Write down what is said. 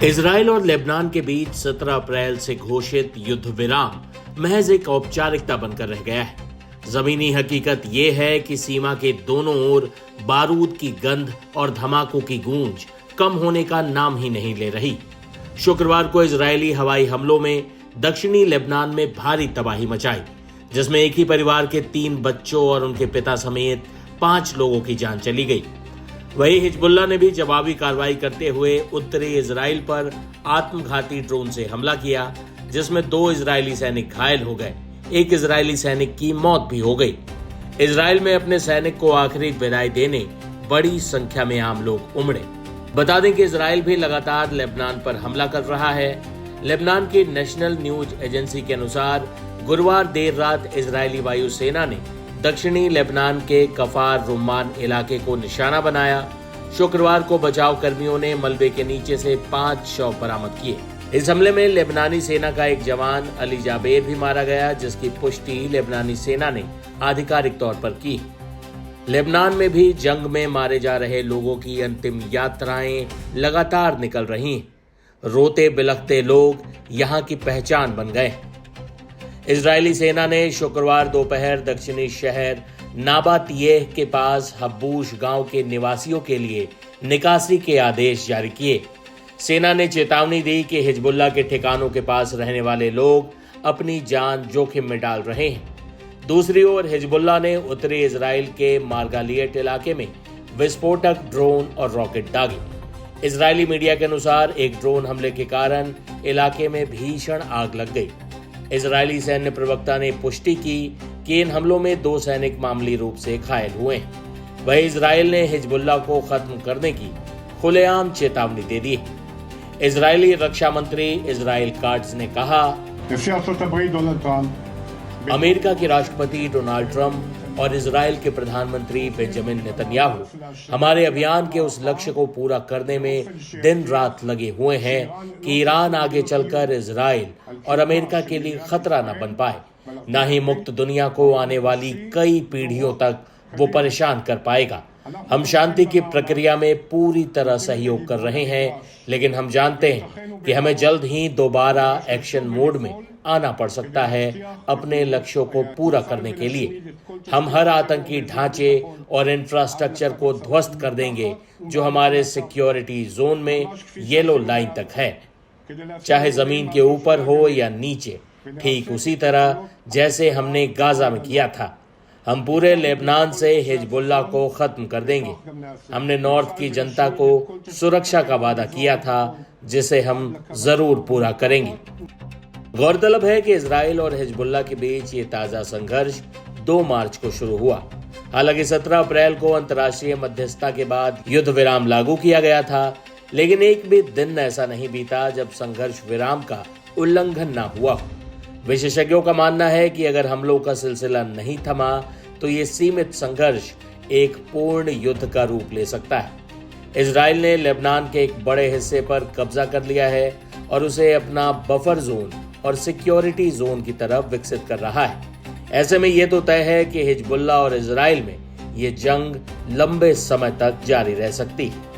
Israel और Lebanon के बीच 17 अप्रैल से घोषित युद्ध विराम महज एक औपचारिकता बनकर रह गया है। जमीनी हकीकत यह है कि सीमा के दोनों ओर बारूद की गंध और धमाकों की गूंज कम होने का नाम ही नहीं ले रही। शुक्रवार को इजरायली हवाई हमलों में दक्षिणी लेबनान में भारी तबाही मचाई, जिसमें एक ही परिवार के 3 बच्चों और उनके पिता समेत 5 लोगों की जान चली गई। वहीं हिजबुल्लाह ने भी जवाबी कार्रवाई करते हुए उत्तरी इजराइल पर आत्मघाती ड्रोन से हमला किया, जिसमें 2 इजरायली सैनिक घायल हो गए। एक इजरायली सैनिक की मौत भी हो गई। इजराइल में अपने सैनिक को आखिरी विदाई देने बड़ी संख्या में आम लोग उमड़े। बता दें कि इजराइल भी लगातार लेबनान पर हमला कर रहा है। लेबनान की नेशनल न्यूज एजेंसी के अनुसार गुरुवार देर रात इजरायली वायुसेना ने दक्षिणी लेबनान के कफार रुम्मान इलाके को निशाना बनाया। शुक्रवार को बचाव कर्मियों ने मलबे के नीचे से 5 शव बरामद किए। इस हमले में लेबनानी सेना का एक जवान अली जाबेर भी मारा गया, जिसकी पुष्टि लेबनानी सेना ने आधिकारिक तौर पर की। लेबनान में भी जंग में मारे जा रहे लोगों की अंतिम यात्राएं लगातार निकल रही। रोते बिलखते लोग यहाँ की पहचान बन गए। इजरायली सेना ने शुक्रवार दोपहर दक्षिणी शहर नाबातियेह के पास हब्बूश गांव के निवासियों के लिए निकासी के आदेश जारी किए। सेना ने चेतावनी दी कि हिजबुल्लाह के ठिकानों के पास रहने वाले लोग अपनी जान जोखिम में डाल रहे हैं। दूसरी ओर हिजबुल्लाह ने उत्तरी इजराइल के मार्गालियट इलाके में विस्फोटक ड्रोन और रॉकेट दागे। इजरायली मीडिया के अनुसार एक ड्रोन हमले के कारण इलाके में भीषण आग लग गई। इजरायली सैन्य प्रवक्ता ने पुष्टि की कि इन हमलों में 2 सैनिक मामूली रूप से घायल हुए हैं। वहीं इजराइल ने हिजबुल्लाह को खत्म करने की खुलेआम चेतावनी दे दी। इजरायली रक्षा मंत्री इजराइल काट्ज ने कहा, अमेरिका के राष्ट्रपति डोनाल्ड ट्रंप और इजराइल के प्रधानमंत्री बेंजामिन नेतन्याहू हमारे अभियान के उस लक्ष्य को पूरा करने में दिन रात लगे हुए हैं कि ईरान आगे चलकर इजराइल और अमेरिका के लिए खतरा न बन पाए, न ही मुक्त दुनिया को आने वाली कई पीढ़ियों तक वो परेशान कर पाएगा। हम शांति की प्रक्रिया में पूरी तरह सहयोग कर रहे हैं, लेकिन हम जानते हैं कि हमें जल्द ही दोबारा एक्शन मोड में आना पड़ सकता है अपने लक्ष्यों को पूरा करने के लिए। हम हर आतंकी ढांचे और इंफ्रास्ट्रक्चर को ध्वस्त कर देंगे जो हमारे सिक्योरिटी जोन में येलो लाइन तक है, चाहे जमीन के ऊपर हो या नीचे, ठीक उसी तरह जैसे हमने गाजा में किया था। हम पूरे लेबनान से हिजबुल्लाह को खत्म कर देंगे। हमने नॉर्थ की जनता को सुरक्षा का वादा किया था, जिसे हम जरूर पूरा करेंगे। गौरतलब है कि इजराइल और हिजबुल्लाह के बीच ये ताजा संघर्ष 2 मार्च को शुरू हुआ। हालांकि 17 अप्रैल को अंतर्राष्ट्रीय मध्यस्थता के बाद युद्ध विराम लागू किया गया था, लेकिन एक भी दिन ऐसा नहीं बीता जब संघर्ष विराम का उल्लंघन न हुआ। विशेषज्ञों का मानना है कि अगर हमलों का सिलसिला नहीं थमा तो ये सीमित संघर्ष एक पूर्ण युद्ध का रूप ले सकता है। इजराइल ने लेबनान के एक बड़े हिस्से पर कब्जा कर लिया है और उसे अपना बफर जोन और सिक्योरिटी जोन की तरफ विकसित कर रहा है। ऐसे में यह तो तय है कि हिजबुल्लाह और इजराइल में ये जंग लंबे समय तक जारी रह सकती है।